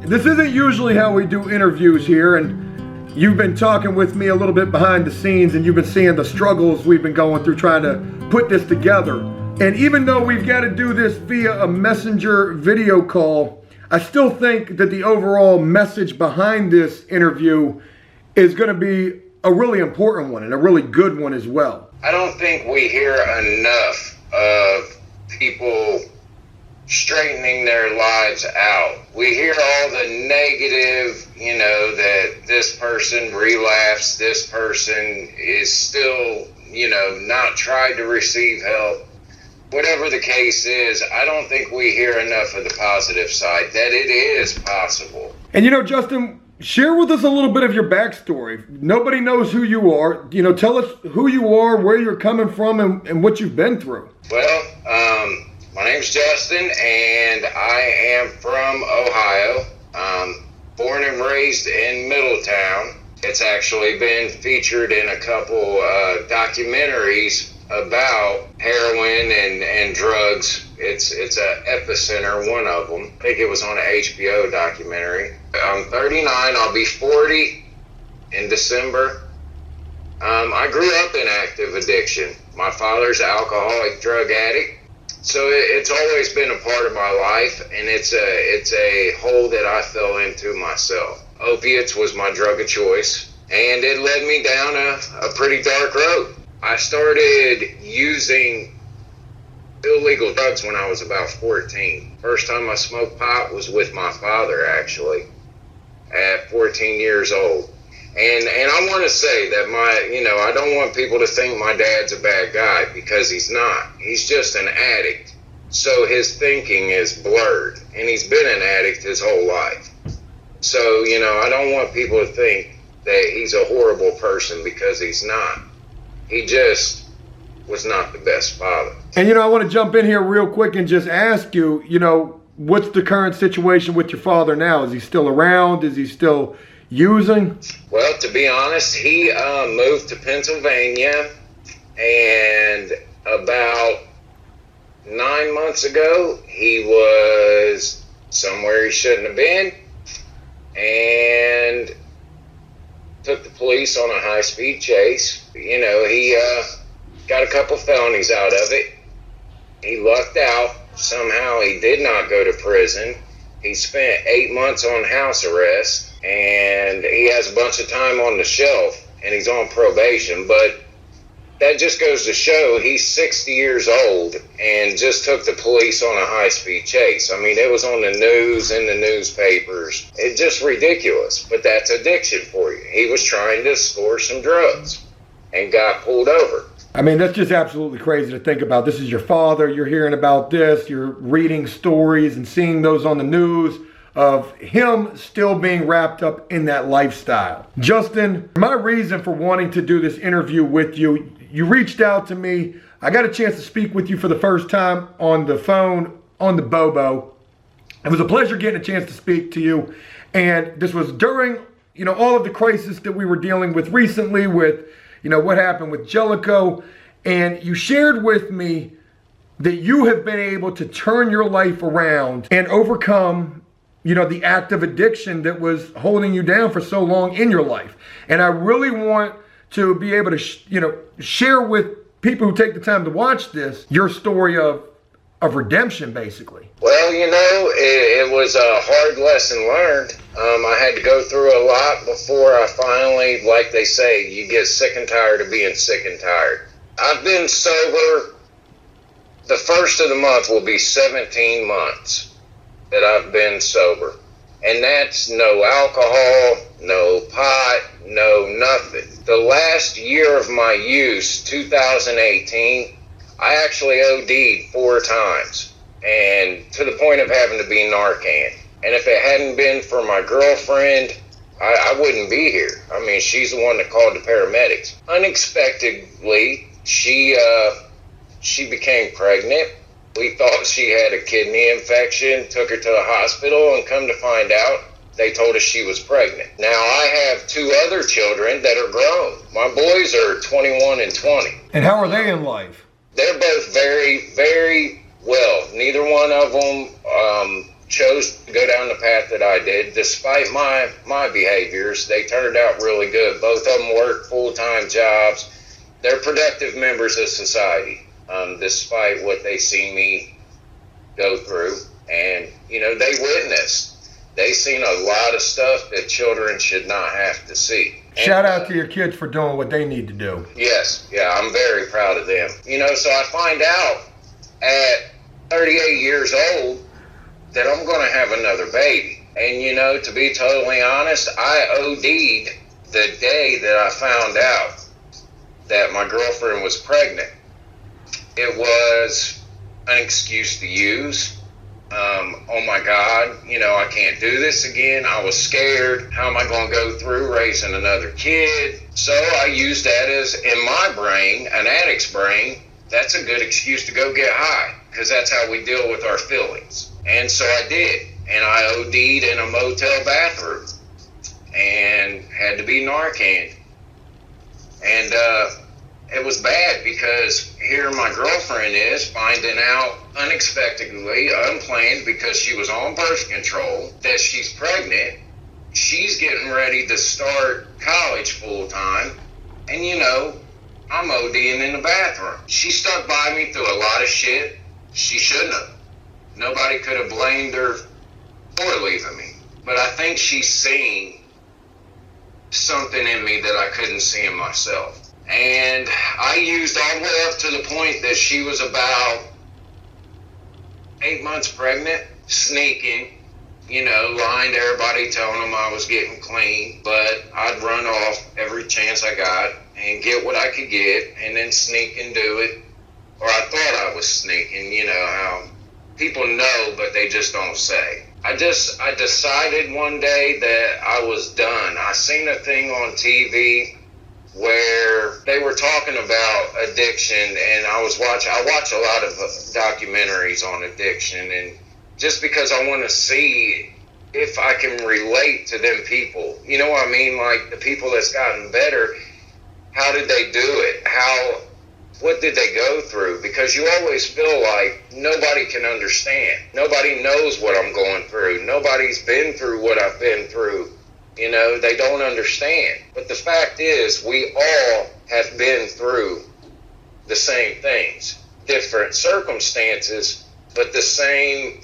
this isn't usually how we do interviews here, and you've been talking with me a little bit behind the scenes, and you've been seeing the struggles we've been going through trying to put this together. And even though we've got to do this via a messenger video call, I still think that the overall message behind this interview is going to be a really important one and a really good one as well. I don't think we hear enough of people straightening their lives out. We hear all the negative, that this person relapsed, this person is still, not tried to receive help. Whatever the case is, I don't think we hear enough of the positive side, that it is possible. And Justin, share with us a little bit of your backstory. Nobody knows who you are. Tell us who you are, where you're coming from, and what you've been through. Well, my name's Justin, and I am from Ohio. Born and raised in Middletown. It's actually been featured in a couple documentaries about heroin and drugs. It's a epicenter, one of them. I think it was on an HBO documentary. I'm 39, I'll be 40 in December. I grew up in active addiction. My father's an alcoholic drug addict. So it's always been a part of my life, and it's a hole that I fell into myself. Opiates was my drug of choice, and it led me down a pretty dark road. I started using illegal drugs when I was about 14. First time I smoked pot was with my father, actually, at 14 years old. And I want to say that I don't want people to think my dad's a bad guy, because he's not. He's just an addict. So his thinking is blurred, and he's been an addict his whole life. So, I don't want people to think that he's a horrible person, because he's not. He just was not the best father. And, I want to jump in here real quick and just ask you, what's the current situation with your father now? Is he still around? Is he still using? Well, to be honest, he moved to Pennsylvania, and about 9 months ago, he was somewhere he shouldn't have been, and took the police on a high-speed chase. He got a couple felonies out of it. He lucked out. Somehow he did not go to prison. He spent 8 months on house arrest, and he has a bunch of time on the shelf, and he's on probation. But that just goes to show he's 60 years old and just took the police on a high-speed chase. I mean, it was on the news, in the newspapers. It's just ridiculous, but that's addiction for you. He was trying to score some drugs and got pulled over. I mean, that's just absolutely crazy to think about. This is your father. You're hearing about this. You're reading stories and seeing those on the news of him still being wrapped up in that lifestyle. Justin, my reason for wanting to do this interview with you, you reached out to me. I got a chance to speak with you for the first time on the phone, on the Bobo. It was a pleasure getting a chance to speak to you. And this was during, all of the crisis that we were dealing with recently with, what happened with Jellicoe. And you shared with me that you have been able to turn your life around and overcome, the active addiction that was holding you down for so long in your life. And I really want to be able to, share with people who take the time to watch this, your story of redemption, basically. Well, it was a hard lesson learned. I had to go through a lot before I finally, like they say, you get sick and tired of being sick and tired. I've been sober. The first of the month will be 17 months that I've been sober. And that's no alcohol, no pot, no nothing. The last year of my use, 2018, I actually OD'd 4 times, and to the point of having to be Narcan. And if it hadn't been for my girlfriend, I wouldn't be here. I mean, she's the one that called the paramedics. Unexpectedly, she became pregnant. We thought she had a kidney infection, took her to the hospital, and come to find out, they told us she was pregnant. Now, I have 2 other children that are grown. My boys are 21 and 20. And how are they in life? They're both very, very well. Neither one of them chose to go down the path that I did. Despite my behaviors, they turned out really good. Both of them work full-time jobs. They're productive members of society, despite what they see me go through. And, you know, they witnessed. They seen a lot of stuff that children should not have to see. Shout out to your kids for doing what they need to do. Yes, yeah, I'm very proud of them. You know, so I find out at 38 years old that I'm going to have another baby. And, you know, to be totally honest, I OD'd the day that I found out that my girlfriend was pregnant. It was an excuse to use. Oh my God, you know, I can't do this again. I was scared. How am I going to go through raising another kid? So I used that as, in my brain, an addict's brain, that's a good excuse to go get high, because that's how we deal with our feelings. And so I did. And I OD'd in a motel bathroom and had to be Narcaned. And it was bad, because here my girlfriend is finding out unexpectedly, unplanned, because she was on birth control, that she's pregnant. She's getting ready to start college full time. And, you know, I'm ODing in the bathroom. She stuck by me through a lot of shit. She shouldn't have. Nobody could have blamed her for leaving me. But I think she's seen something in me that I couldn't see in myself. And I used all the way up to the point that she was about 8 months pregnant, sneaking, you know, lying to everybody, telling them I was getting clean. But I'd run off every chance I got and get what I could get, and then sneak and do it. Or I thought I was sneaking, you know, how people know, but they just don't say. I decided one day that I was done. I seen a thing on TV where they were talking about addiction, and I watch a lot of documentaries on addiction, and just because I want to see if I can relate to them people, you know what I mean? Like the people that's gotten better, how did they do it? What did they go through? Because you always feel like nobody can understand. Nobody knows what I'm going through. Nobody's been through what I've been through. You know, they don't understand. But the fact is, we all have been through the same things. Different circumstances, but the same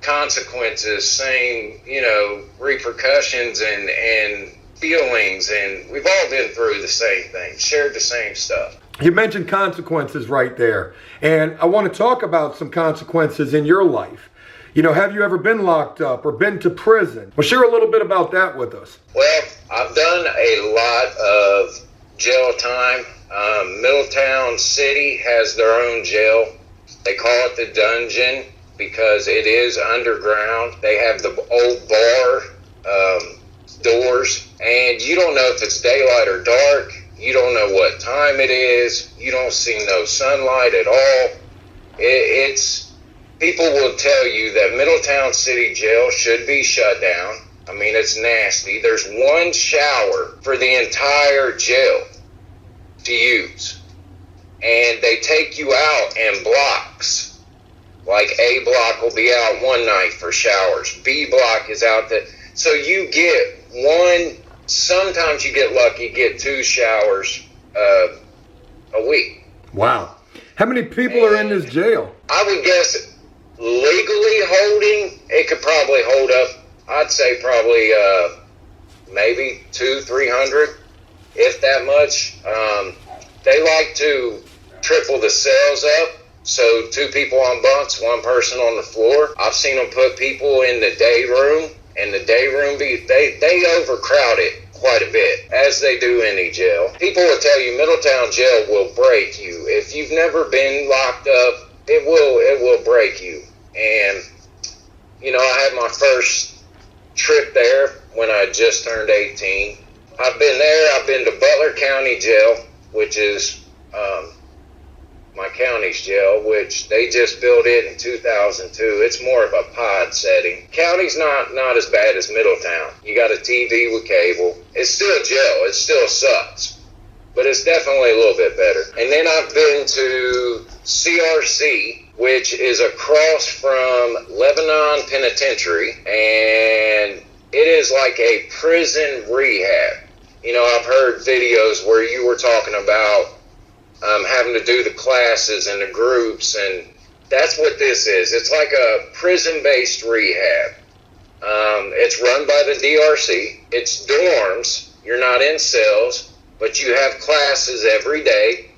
consequences, same, you know, repercussions and feelings. And we've all been through the same thing, shared the same stuff. You mentioned consequences right there. And I want to talk about some consequences in your life. You know, have you ever been locked up or been to prison? Well, share a little bit about that with us. Well, I've done a lot of jail time. Middletown City has their own jail. They call it the dungeon because it is underground. They have the old bar doors, and you don't know if it's daylight or dark. You don't know what time it is. You don't see no sunlight at all. People will tell you that Middletown City Jail should be shut down. I mean, it's nasty. There's one shower for the entire jail to use. And they take you out in blocks. Like A block will be out one night for showers. B block is out there. So you get one, sometimes you get lucky, get 2 showers a week. Wow. How many people are in this jail? I would guess legally holding, it could probably hold up, I'd say probably maybe 200-300, if that much. They like to triple the cells up, so 2 people on bunks, 1 person on the floor. I've seen them put people in the day room, and the day room, they overcrowd it quite a bit, as they do any jail. People will tell you Middletown Jail will break you. If you've never been locked up, it will break you. And, you know, I had my first trip there when I just turned 18. I've been there. I've been to Butler County Jail, which is my county's jail, which they just built it in 2002. It's more of a pod setting. County's not as bad as Middletown. You got a TV with cable. It's still a jail. It still sucks. But it's definitely a little bit better. And then I've been to CRC, which is across from Lebanon Penitentiary, and it is like a prison rehab. You know, I've heard videos where you were talking about having to do the classes and the groups, and that's what this is. It's like a prison-based rehab. It's run by the DRC. It's dorms. You're not in cells, but you have classes every day.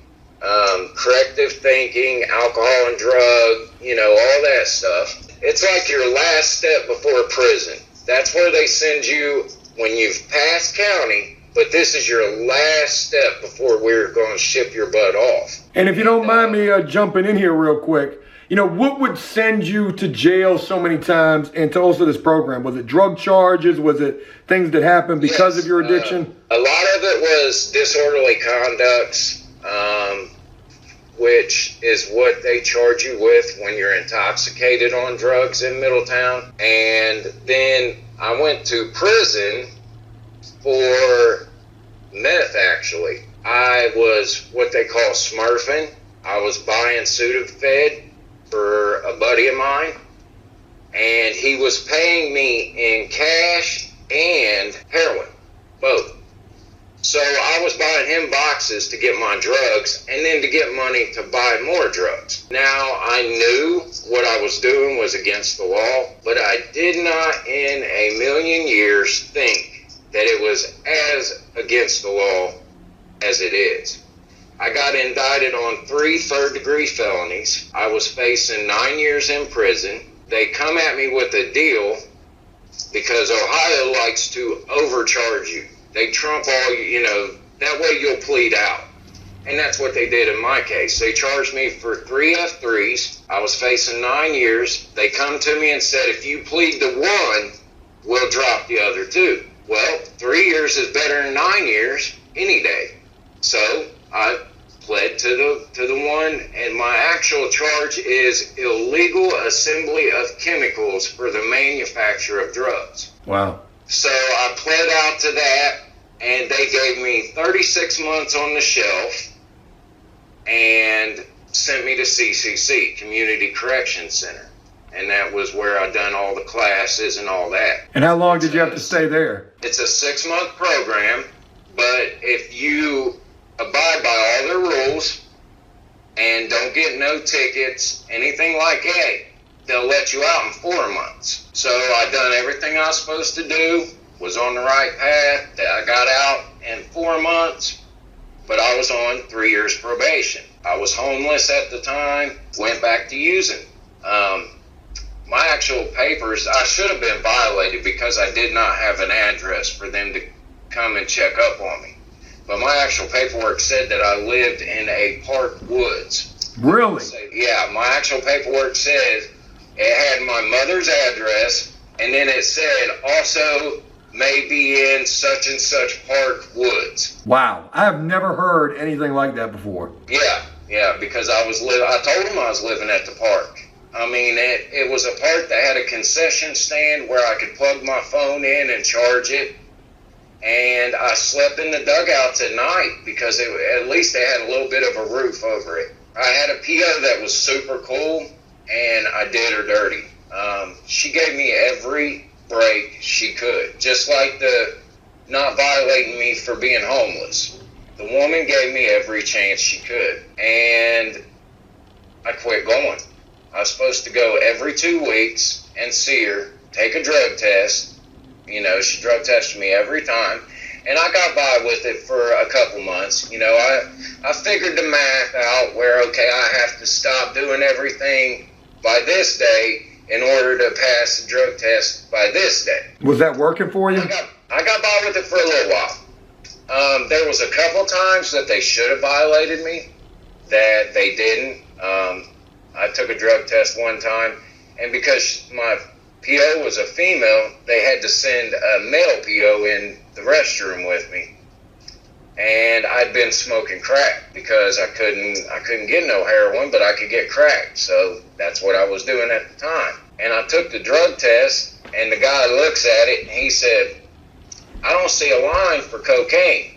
Corrective thinking, alcohol and drug, you know, all that stuff. It's like your last step before prison. That's where they send you when you've passed county, but this is your last step before we're going to ship your butt off. And if you don't mind me jumping in here real quick, you know, what would send you to jail so many times and to also this program? Was it drug charges? Was it things that happened because of your addiction? A lot of it was disorderly conducts, which is what they charge you with when you're intoxicated on drugs in Middletown. And then I went to prison for meth, actually. I was what they call smurfing. I was buying Sudafed for a buddy of mine, and he was paying me in cash and heroin, both. So I was buying him boxes to get my drugs and then to get money to buy more drugs. Now, I knew what I was doing was against the law, but I did not in a million years think that it was as against the law as it is. I got indicted on 3 third-degree felonies. I was facing 9 years in prison. They come at me with a deal because Ohio likes to overcharge you. They trump all, you know, that way you'll plead out. And that's what they did in my case. They charged me for 3 F3s. I was facing 9 years. They come to me and said, if you plead to 1, we'll drop the other 2. Well, 3 years is better than 9 years any day. So I pled to the 1, and my actual charge is illegal assembly of chemicals for the manufacture of drugs. Wow. So I pled out to that, and they gave me 36 months on the shelf and sent me to CCC, Community Correction Center. And that was where I done all the classes and all that. And how long did you have to stay there? It's a 6-month program, but if you abide by all their rules and don't get no tickets, anything like that, they'll let you out in 4 months. So I done everything I was supposed to do, was on the right path. I got out in 4 months, but I was on 3 years probation. I was homeless at the time, went back to using. My actual papers, I should have been violated because I did not have an address for them to come and check up on me. But my actual paperwork said that I lived in a park woods. Really? Yeah, my actual paperwork says it had my mother's address, and then it said also may be in such and such park woods. Wow, I have never heard anything like that before. Yeah, because I told them I was living at the park. I mean, it was a park that had a concession stand where I could plug my phone in and charge it. And I slept in the dugouts at night because at least they had a little bit of a roof over it. I had a PO that was super cool, and I did her dirty. She gave me every break she could, just like the not violating me for being homeless. The woman gave me every chance she could, and I quit going. I was supposed to go every 2 weeks and see her, take a drug test. You know, she drug tested me every time, and I got by with it for a couple months. You know, I figured the math out where, okay, I have to stop doing everything by this day in order to pass the drug test by this day. Was that working for you? I got by with it for a little while. There was a couple times that they should have violated me that they didn't. I took a drug test one time, and because my PO was a female, they had to send a male PO in the restroom with me. And I'd been smoking crack because I couldn't get no heroin, but I could get crack. So that's what I was doing at the time. And I took the drug test, and the guy looks at it, and he said, I don't see a line for cocaine.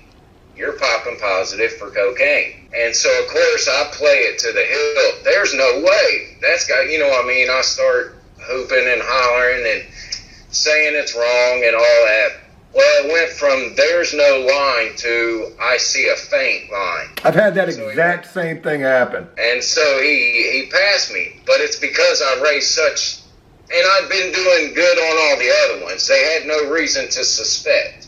you're popping positive for cocaine. And so, of course, I play it to the hill. There's no way. That's got, you know what I mean? I start hooping and hollering and saying it's wrong and all that. Well, it went from there's no line to I see a faint line. I've had that exact same thing happen. And so he passed me. But it's because I raised such, and I've been doing good on all the other ones. They had no reason to suspect.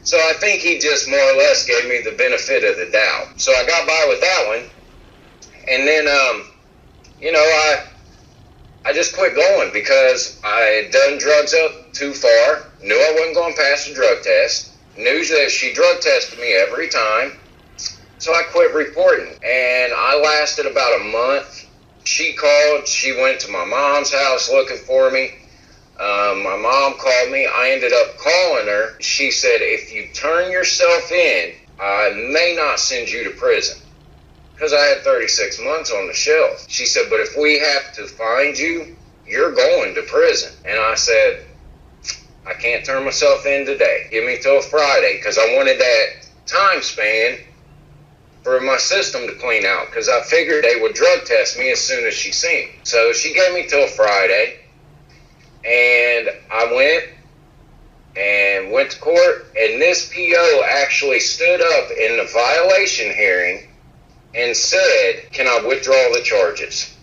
So I think he just more or less gave me the benefit of the doubt. So I got by with that one. And then, you know, I just quit going because I had done drugs up too far. Knew I wasn't going to pass the drug test. Knew that she drug tested me every time. So I quit reporting. And I lasted about a month. She called. She went to my mom's house looking for me. My mom called me. I ended up calling her. She said, if you turn yourself in, I may not send you to prison. Because I had 36 months on the shelf. She said, but if we have to find you, you're going to prison. And I said, I can't turn myself in today. Give me till Friday, because I wanted that time span for my system to clean out, because I figured they would drug test me as soon as she seen me. So she gave me till Friday, and I went to court, and this PO actually stood up in the violation hearing and said, can I withdraw the charges?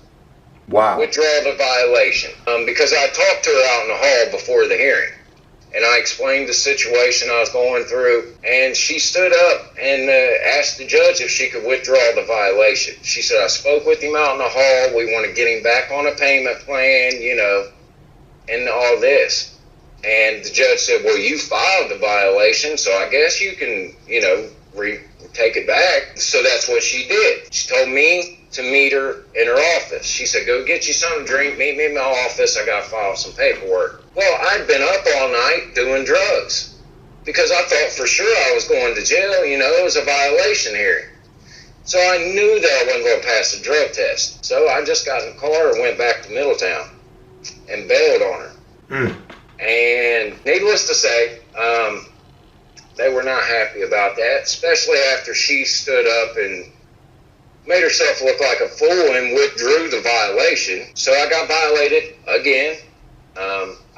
Wow. Withdraw the violation. Because I talked to her out in the hall before the hearing. And I explained the situation I was going through. And she stood up and asked the judge if she could withdraw the violation. She said, I spoke with him out in the hall. We want to get him back on a payment plan, you know, and all this. And the judge said, well, you filed the violation, so I guess you can, you know, take it back. So that's what she did. She told me to meet her in her office. She said, go get you something to drink, meet me in my office. I got to file some paperwork. Well, I'd been up all night doing drugs because I thought for sure I was going to jail. You know, it was a violation hearing. So I knew that I wasn't going to pass the drug test. So I just got in the car and went back to Middletown and bailed on her. And needless to say, they were not happy about that, especially after she stood up and made herself look like a fool and withdrew the violation. So I got violated again.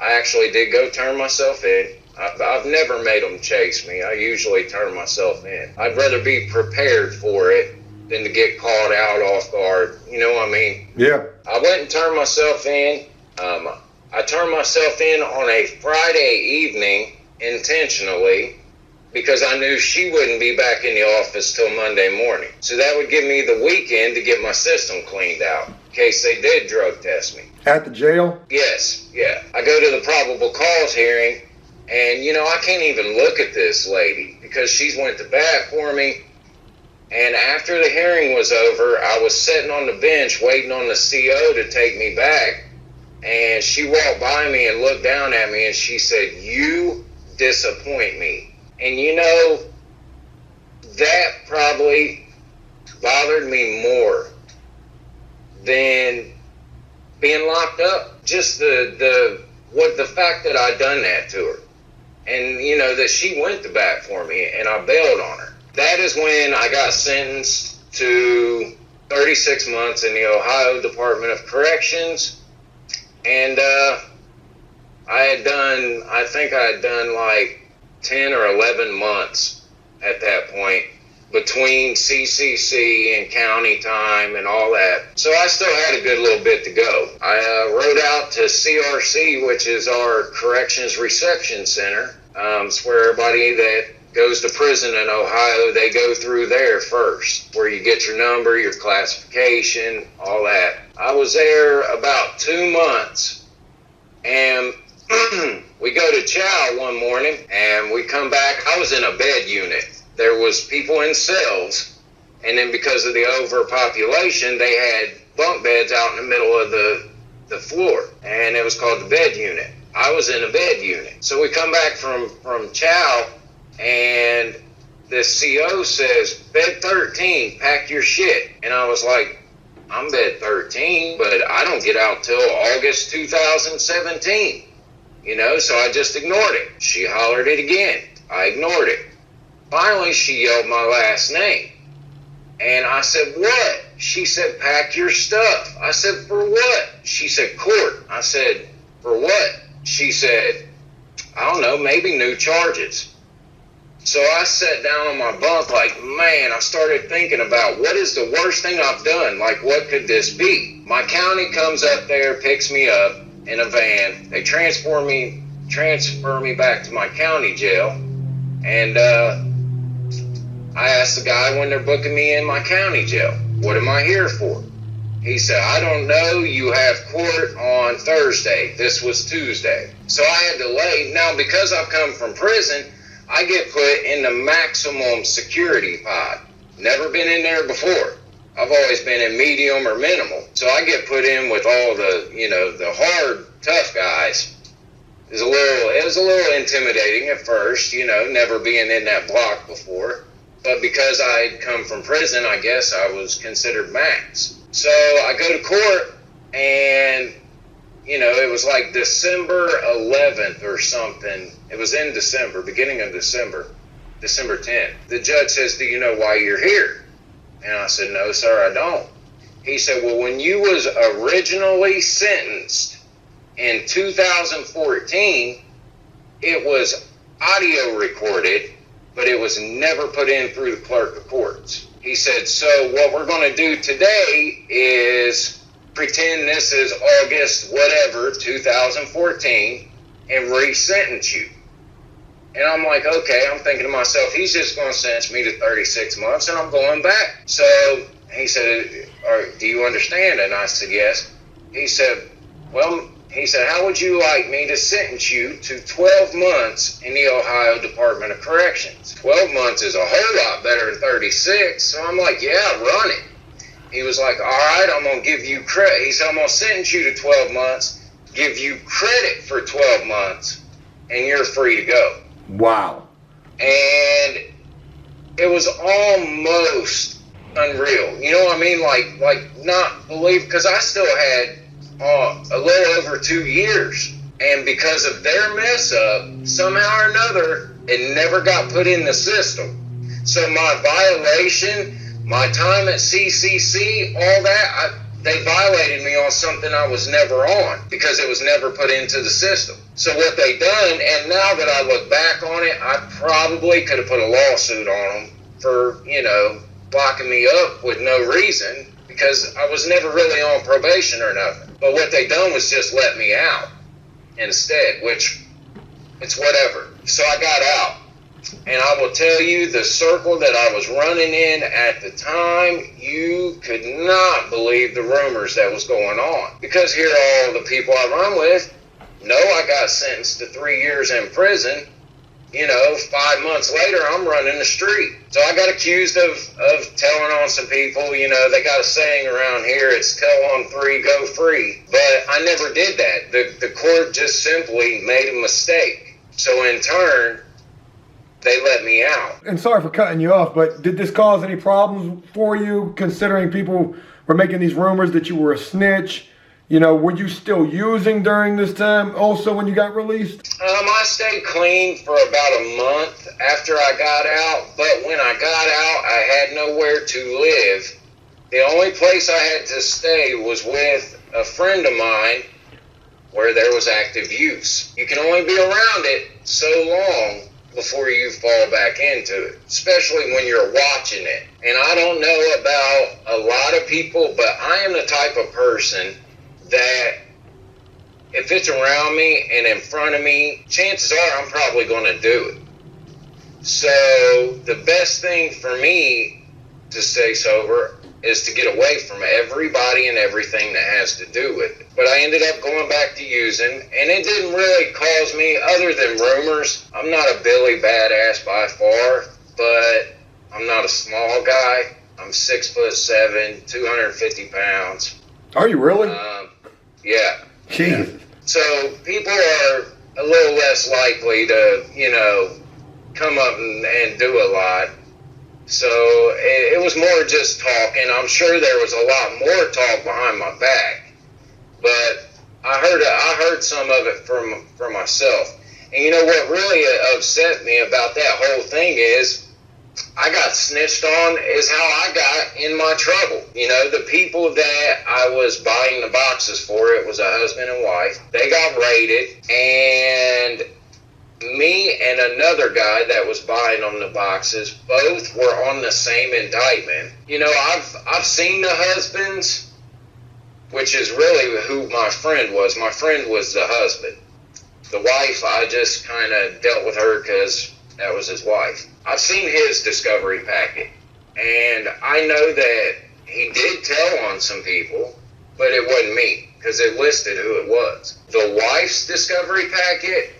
I actually did go turn myself in. I've never made them chase me. I usually turn myself in. I'd rather be prepared for it than to get caught out off guard. You know what I mean? Yeah. I went and turned myself in. I turned myself in on a Friday evening intentionally because I knew she wouldn't be back in the office till Monday morning. So that would give me the weekend to get my system cleaned out in case they did drug test me. At the jail? Yes, yeah. I go to the probable cause hearing, and, you know, I can't even look at this lady because she's went to bat for me. And after the hearing was over, I was sitting on the bench waiting on the CO to take me back. And she walked by me and looked down at me and she said, you disappoint me. And you know, that probably bothered me more than being locked up. Just the fact that I'd done that to her. And you know, that she went to bat for me and I bailed on her. That is when I got sentenced to 36 months in the Ohio Department of Corrections. And I think I had done like 10 or 11 months at that point between CCC and county time and all that. So I still had a good little bit to go. I rode out to CRC, which is our Corrections Reception Center. It's where everybody that goes to prison in Ohio, they go through there first, where you get your number, your classification, all that. I was there about 2 months, and we go to chow one morning, and we come back. I was in a bed unit. There was people in cells, and then because of the overpopulation, they had bunk beds out in the middle of the floor, and it was called the bed unit. I was in a bed unit. So we come back from chow, and this CO says, bed 13, pack your shit. And I was like, I'm bed 13, but I don't get out till August 2017. You know, so I just ignored it. She hollered it again. I ignored it. Finally, she yelled my last name. And I said, what? She said, pack your stuff. I said, for what? She said, court. I said, for what? She said, I don't know, maybe new charges. So I sat down on my bunk like, man, I started thinking about what is the worst thing I've done? Like, what could this be? My county comes up there, picks me up in a van. They transfer me back to my county jail. And I asked the guy when they're booking me in my county jail, what am I here for? He said, I don't know. You have court on Thursday. This was Tuesday. So I had to lay. Now, because I've come from prison, I get put in the maximum security pod. Never been in there before. I've always been in medium or minimal. So I get put in with all the, the hard, tough guys. It was a little intimidating at first, never being in that block before. But because I had come from prison, I guess I was considered max. So I go to court, and, it was like December 11th or something. It was in December, beginning of December 10th. The judge says, do you know why you're here? And I said, no, sir, I don't. He said, well, when you was originally sentenced in 2014, it was audio recorded, but it was never put in through the clerk of courts. He said, so what we're going to do today is pretend this is August, whatever, 2014, and re-sentence you. And I'm like, okay, I'm thinking to myself, he's just going to sentence me to 36 months, and I'm going back. So he said, do you understand? And I said, yes. He said, how would you like me to sentence you to 12 months in the Ohio Department of Corrections? 12 months is a whole lot better than 36. So I'm like, yeah, run it. He was like, all right, I'm going to give you credit. He said, I'm going to sentence you to 12 months, give you credit for 12 months, and you're free to go. Wow. And it was almost unreal. You know what I mean? Like not believe, because I still had a little over 2 years. And because of their mess up, somehow or another, it never got put in the system. So my violation, my time at CCC, all that, they violated me on something I was never on because it was never put into the system. So what they done, and now that I look back on it, I probably could have put a lawsuit on them for, locking me up with no reason because I was never really on probation or nothing. But what they done was just let me out instead, which it's whatever. So I got out. And I will tell you, the circle that I was running in at the time, you could not believe the rumors that was going on. Because here are all the people I run with. No, I got sentenced to 3 years in prison. 5 months later, I'm running the street. So I got accused of telling on some people. They got a saying around here, it's tell on 3, go free. But I never did that. The court just simply made a mistake. So in turn, they let me out. And sorry for cutting you off, but did this cause any problems for you, considering people were making these rumors that you were a snitch? Were you still using during this time also when you got released? I stayed clean for about a month after I got out, but when I got out, I had nowhere to live. The only place I had to stay was with a friend of mine where there was active use. You can only be around it so long before you fall back into it, especially when you're watching it. And I don't know about a lot of people, but I am the type of person that if it's around me and in front of me, chances are I'm probably going to do it. So the best thing for me to stay sober is to get away from everybody and everything that has to do with it. But I ended up going back to using, and it didn't really cause me, other than rumors. I'm not a Billy badass by far, but I'm not a small guy. I'm 6'7", 250 pounds. Are you really? Yeah. Jeez. So people are a little less likely to, come up and do a lot. So it was more just talking. I'm sure there was a lot more talk behind my back, but I heard some of it from myself. And what really upset me about that whole thing is I got snitched on is how I got in my trouble. You know, the people that I was buying the boxes for, it was a husband and wife, they got raided, and me and another guy that was buying them the boxes, both were on the same indictment. You know, I've seen the husbands, which is really who my friend was. My friend was the husband. The wife, I just kind of dealt with her because that was his wife. I've seen his discovery packet, and I know that he did tell on some people, but it wasn't me because it listed who it was. The wife's discovery packet,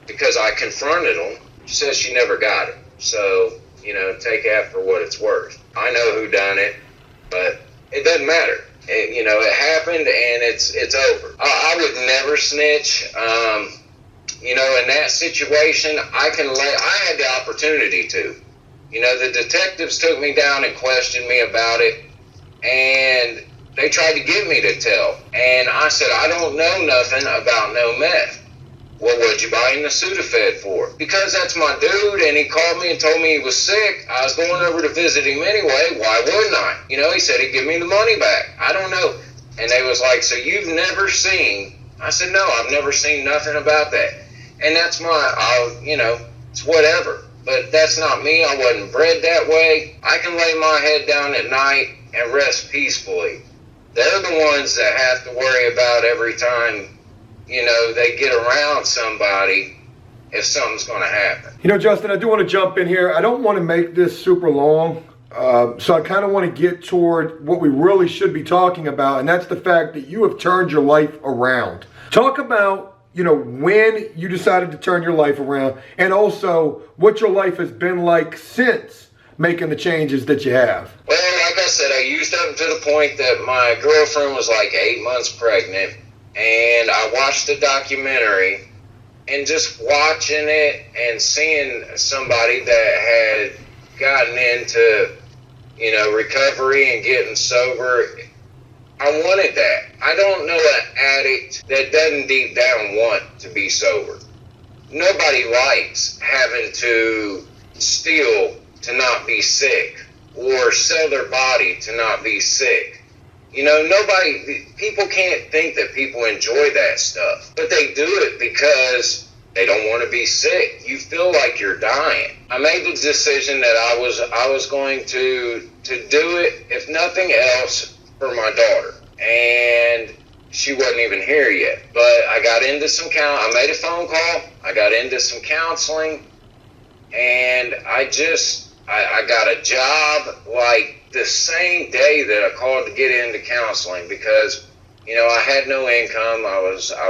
because I confronted him, she says she never got it. So, you know, take that for what it's worth. I know who done it, but it doesn't matter. You know, it happened and it's over. I would never snitch. You know, in that situation, I had the opportunity to. You know, the detectives took me down and questioned me about it, and they tried to get me to tell. And I said, I don't know nothing about no meth. Well, what'd you buy him the Sudafed for? Because that's my dude, and he called me and told me he was sick. I was going over to visit him anyway. Why wouldn't I? You know, he said he'd give me the money back. I don't know. And they was like, so you've never seen? I said, no, I've never seen nothing about that. And that's you know, it's whatever. But that's not me. I wasn't bred that way. I can lay my head down at night and rest peacefully. They're the ones that have to worry about every time, you know, they get around somebody if something's going to happen. You know, Justin, I do want to jump in here. I don't want to make this super long, so I kind of want to get toward what we really should be talking about, and that's the fact that you have turned your life around. Talk about, you know, when you decided to turn your life around, and also what your life has been like since making the changes that you have. Well, like I said, I used up to the point that my girlfriend was like 8 months pregnant. And I watched the documentary, and just watching it and seeing somebody that had gotten into, you know, recovery and getting sober, I wanted that. I don't know an addict that doesn't deep down want to be sober. Nobody likes having to steal to not be sick or sell their body to not be sick. You know, people can't think that people enjoy that stuff, but they do it because they don't want to be sick. You feel like you're dying. I made the decision that I was going to do it, if nothing else, for my daughter. And she wasn't even here yet. But I got into I made a phone call. I got into some counseling, and I got a job like the same day that I called to get into counseling because, you know, I had no income. I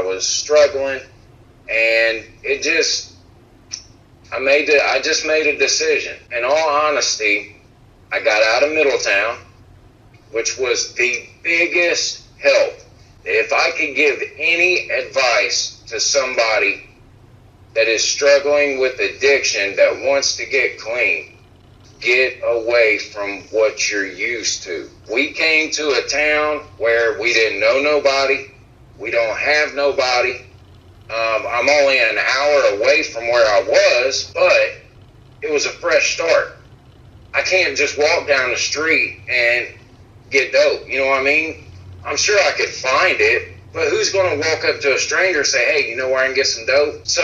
was struggling, and I just made a decision. In all honesty, I got out of Middletown, which was the biggest help. If I could give any advice to somebody that is struggling with addiction that wants to get clean, get away from what you're used to. We came to a town where we didn't know nobody. We don't have nobody. I'm only an hour away from where I was, but it was a fresh start. I can't just walk down the street and get dope. You know what I mean? I'm sure I could find it, but who's going to walk up to a stranger and say, hey, you know where I can get some dope? So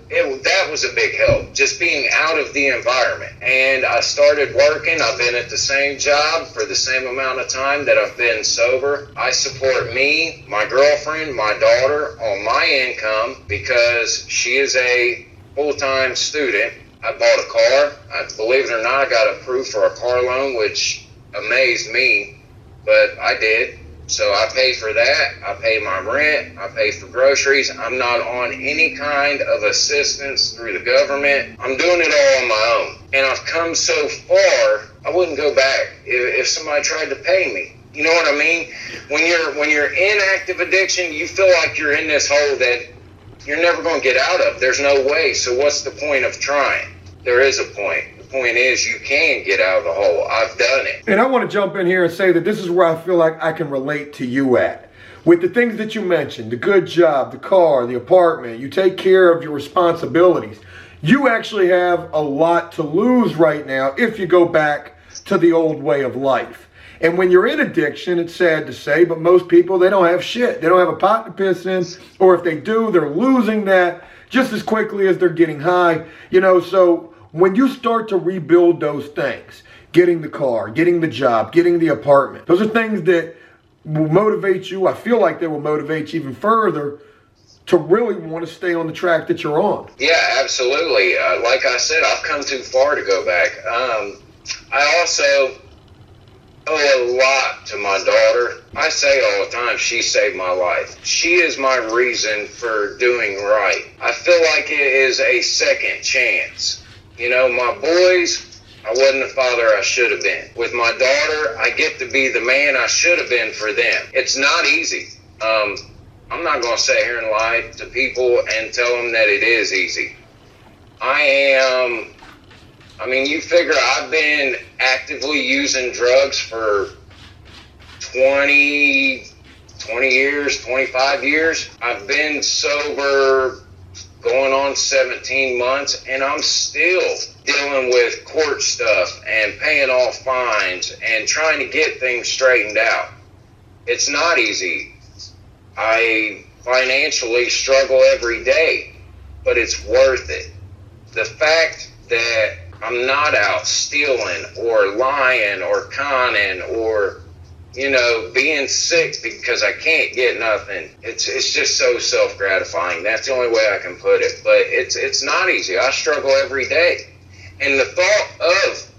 that was a big help, just being out of the environment. And I started working. I've been at the same job for the same amount of time that I've been sober. I support me, my girlfriend, my daughter on my income because she is a full-time student. I bought a car. Believe it or not, I got approved for a car loan, which amazed me, but I did. So I pay for that, I pay my rent, I pay for groceries. I'm not on any kind of assistance through the government. I'm doing it all on my own. And I've come so far, I wouldn't go back if somebody tried to pay me. You know what I mean? When you're in active addiction, you feel like you're in this hole that you're never going to get out of. There's no way. So what's the point of trying? There is a point. Point is, you can get out of the hole. I've done it. And I want to jump in here and say that this is where I feel like I can relate to you at. With the things that you mentioned, the good job, the car, the apartment, you take care of your responsibilities. you actually have a lot to lose right now if you go back to the old way of life. And when you're in addiction, it's sad to say, but most people, they don't have shit. They don't have a pot to piss in, or if they do, they're losing that just as quickly as they're getting high. You know, so when you start to rebuild those things, getting the car, getting the job, getting the apartment, those are things that will motivate you. I feel like they will motivate you even further to really want to stay on the track that you're on. Yeah, absolutely. Like I said, I've come too far to go back. I also owe a lot to my daughter. I say all the time, she saved my life. She is my reason for doing right. I feel like it is a second chance. You know, my boys, I wasn't the father I should have been. With my daughter, I get to be the man I should have been for them. It's not easy. I'm not going to sit here and lie to people and tell them that it is easy. You figure I've been actively using drugs for 20 years, 25 years. I've been sober going on 17 months, and I'm still dealing with court stuff and paying off fines and trying to get things straightened out. It's not easy. I financially struggle every day, but it's worth it. The fact that I'm not out stealing or lying or conning or, being sick because I can't get nothing. It's just so self-gratifying. That's the only way I can put it. But it's not easy. I struggle every day. And the thought of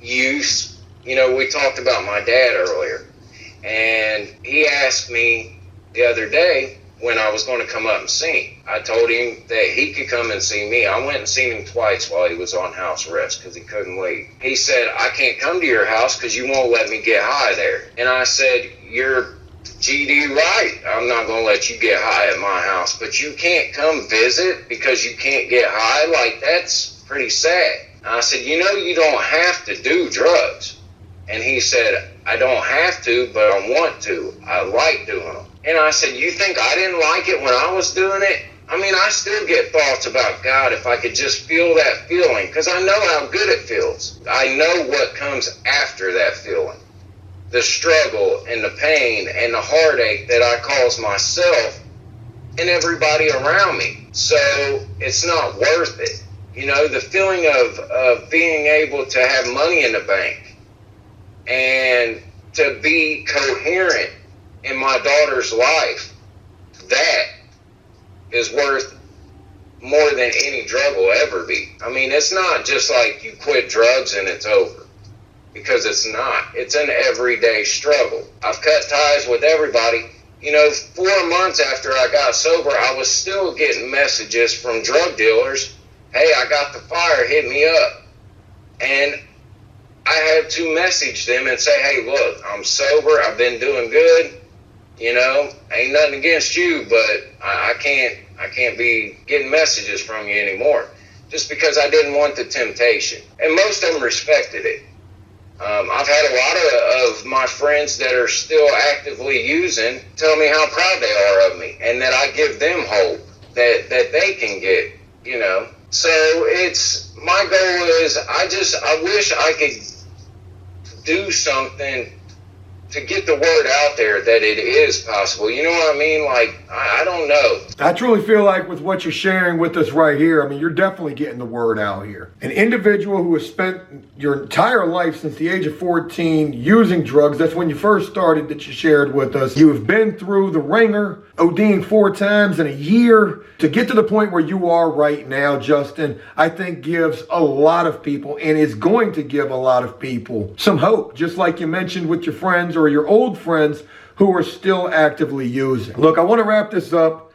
use, we talked about my dad earlier. And he asked me the other day when I was going to come up and see him. I told him that he could come and see me. I went and seen him twice while he was on house arrest because he couldn't leave. He said, I can't come to your house because you won't let me get high there. And I said, you're GD right. I'm not going to let you get high at my house. But you can't come visit because you can't get high? Like, that's pretty sad. And I said, you don't have to do drugs. And he said, I don't have to, but I want to. I like doing them. And I said, you think I didn't like it when I was doing it? I still get thoughts about, God, if I could just feel that feeling, because I know how good it feels. I know what comes after that feeling. The struggle and the pain and the heartache that I cause myself and everybody around me. So it's not worth it. The feeling of being able to have money in the bank and to be coherent in my daughter's life, that is worth more than any drug will ever be. It's not just like you quit drugs and it's over, because it's not. It's an everyday struggle. I've cut ties with everybody. 4 months after I got sober, I was still getting messages from drug dealers. Hey, I got the fire, hit me up. And I had to message them and say, hey, look, I'm sober, I've been doing good. Ain't nothing against you, but I can't be getting messages from you anymore, just because I didn't want the temptation. And most of them respected it. I've had a lot of my friends that are still actively using tell me how proud they are of me, and that I give them hope that they can get, So my goal is, I wish I could do something to get the word out there that it is possible. You know what I mean? Like, I don't know. I truly feel like with what you're sharing with us right here, you're definitely getting the word out here. An individual who has spent your entire life since the age of 14 using drugs, that's when you first started that you shared with us. You have been through the ringer, ODing 4 times in a year. To get to the point where you are right now, Justin, I think gives a lot of people, and is going to give a lot of people, some hope. Just like you mentioned with your friends or your old friends who are still actively using. Look, I want to wrap this up,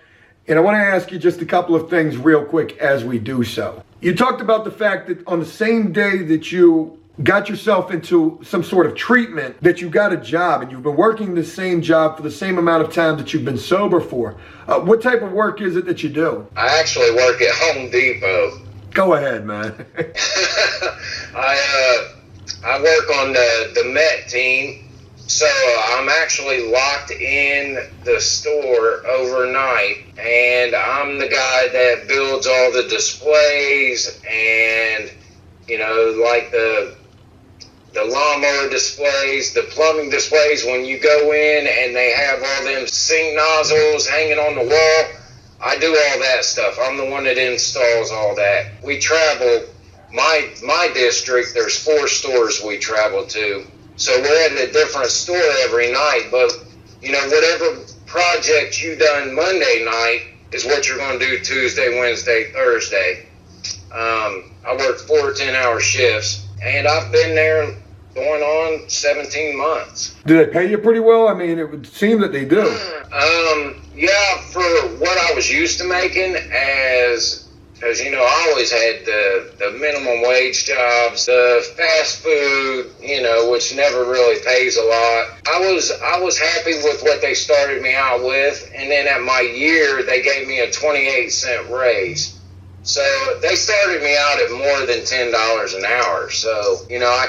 and I want to ask you just a couple of things real quick as we do so. You talked about the fact that on the same day that you got yourself into some sort of treatment, that you got a job, and you've been working the same job for the same amount of time that you've been sober for. What type of work is it that you do? I actually work at Home Depot. Go ahead, man. I work on the Met team, so I'm I'm actually locked in the store overnight, and I'm the guy that builds all the displays and, like the lawnmower displays, the plumbing displays. When you go in and they have all them sink nozzles hanging on the wall, I do all that stuff. I'm the one that installs all that. We travel, my district, there's 4 stores we travel to. So we're at a different store every night, but, whatever project you done Monday night is what you're going to do Tuesday, Wednesday, Thursday. I work 4 10-hour shifts, and I've been there going on 17 months. Do they pay you pretty well? I mean, it would seem that they do. Yeah, for what I was used to making, as I always had the minimum wage jobs, the fast food, which never really pays a lot. I was happy with what they started me out with, and then at my year, they gave me a 28-cent raise. So they started me out at more than $10 an hour. So, I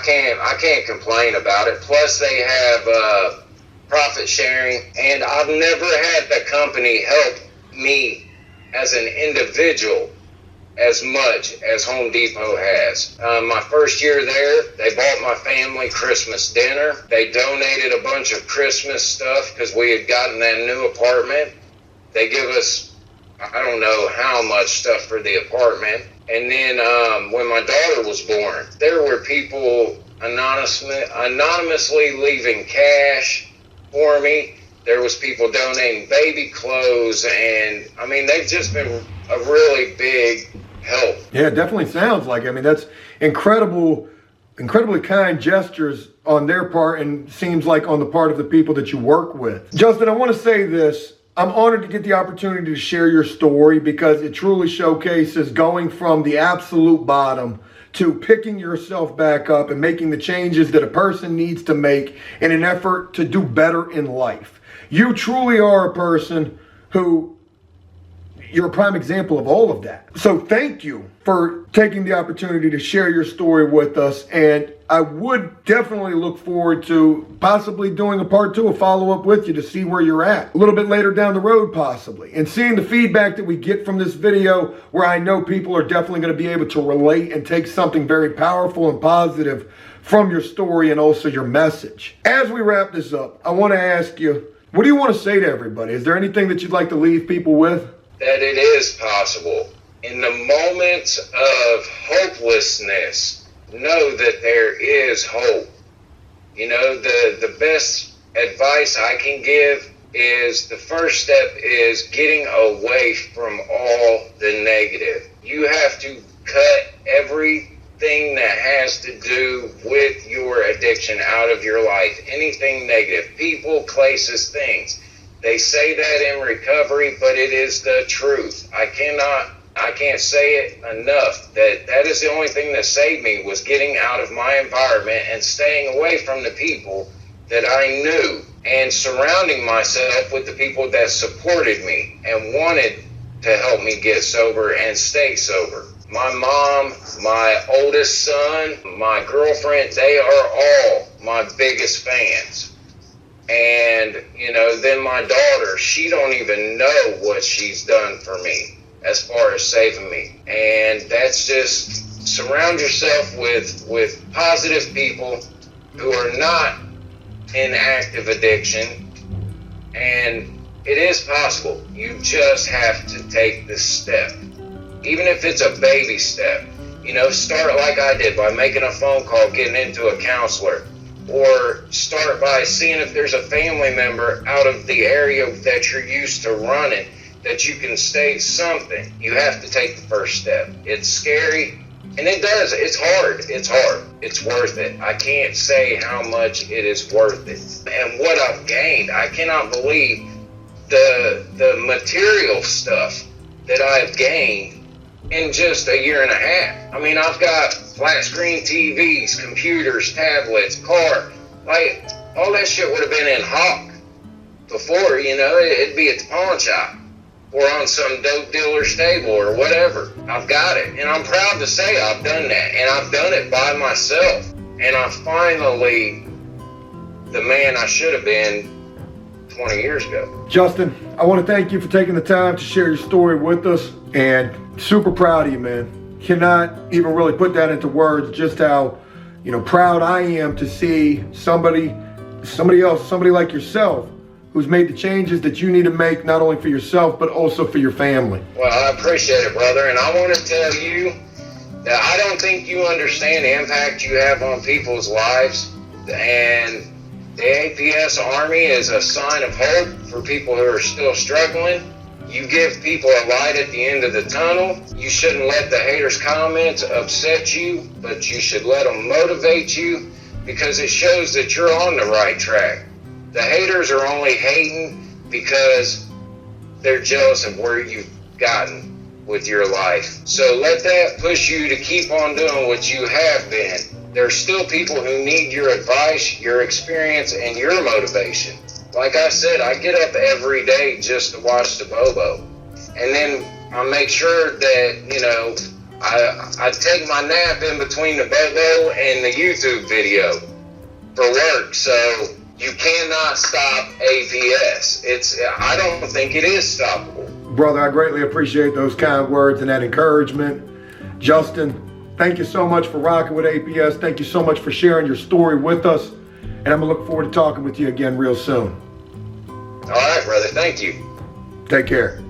can't complain about it. Plus they have profit sharing, and I've never had the company help me as an individual as much as Home Depot has. My first year there, they bought my family Christmas dinner. They donated a bunch of Christmas stuff because we had gotten that new apartment. They give us, I don't know how much stuff for the apartment. And then when my daughter was born, there were people anonymously leaving cash for me. There was people donating baby clothes, and they've just been a really big help. Yeah, it definitely sounds like it. That's incredibly kind gestures on their part, and seems like on the part of the people that you work with. Justin, I want to say this. I'm honored to get the opportunity to share your story, because it truly showcases going from the absolute bottom to picking yourself back up and making the changes that a person needs to make in an effort to do better in life. You truly are a person you're a prime example of all of that. So thank you for taking the opportunity to share your story with us. And I would definitely look forward to possibly doing a part 2, a follow-up with you, to see where you're at a little bit later down the road, possibly. And seeing the feedback that we get from this video, where I know people are definitely going to be able to relate and take something very powerful and positive from your story and also your message. As we wrap this up, I want to ask you, what do you want to say to everybody? Is there anything that you'd like to leave people with? That it is possible. In the moments of hopelessness, know that there is hope. The best advice I can give is the first step is getting away from all the negative. You have to cut everything that has to do with your addiction out of your life. Anything negative, people, places, things. They say that in recovery, but it is the truth. I can't say it enough. That is the only thing that saved me, was getting out of my environment and staying away from the people that I knew, and surrounding myself with the people that supported me and wanted to help me get sober and stay sober. My mom, my oldest son, my girlfriend, they are all my biggest fans. And, then my daughter, she don't even know what she's done for me as far as saving me. And that's just, surround yourself with positive people who are not in active addiction. And it is possible. You just have to take this step. Even if it's a baby step. Start like I did, by making a phone call, getting into a counselor. Or start by seeing if there's a family member out of the area that you're used to running that you can stay something. You have to take the first step. It's scary, and it does. It's hard. It's worth it. I can't say how much it is worth it. And what I've gained, I cannot believe the material stuff that I've gained in just a year and a half. I've got flat screen TVs, computers, tablets, car. All that shit would have been in Hawk before, it'd be at the pawn shop or on some dope dealer's table or whatever. I've got it, and I'm proud to say I've done that, and I've done it by myself. And I finally the man I should have been 20 years ago. Justin, I want to thank you for taking the time to share your story with us, and super proud of you, man. Cannot even really put that into words, just how, proud I am to see somebody else, somebody like yourself, who's made the changes that you need to make, not only for yourself, but also for your family. Well, I appreciate it, brother. And I want to tell you that I don't think you understand the impact you have on people's lives. And the APS Army is a sign of hope for people who are still struggling. You give people a light at the end of the tunnel. You shouldn't let the haters' comments upset you, but you should let them motivate you, because it shows that you're on the right track. The haters are only hating because they're jealous of where you've gotten with your life. So let that push you to keep on doing what you have been. There's still people who need your advice, your experience, and your motivation. Like I said, I get up every day just to watch the Bobo. And then I make sure that, I take my nap in between the Bobo and the YouTube video for work. So you cannot stop APS. I don't think it is stoppable. Brother, I greatly appreciate those kind words and that encouragement. Justin, thank you so much for rocking with APS. Thank you so much for sharing your story with us. And I'm going to look forward to talking with you again real soon. All right, brother. Thank you. Take care.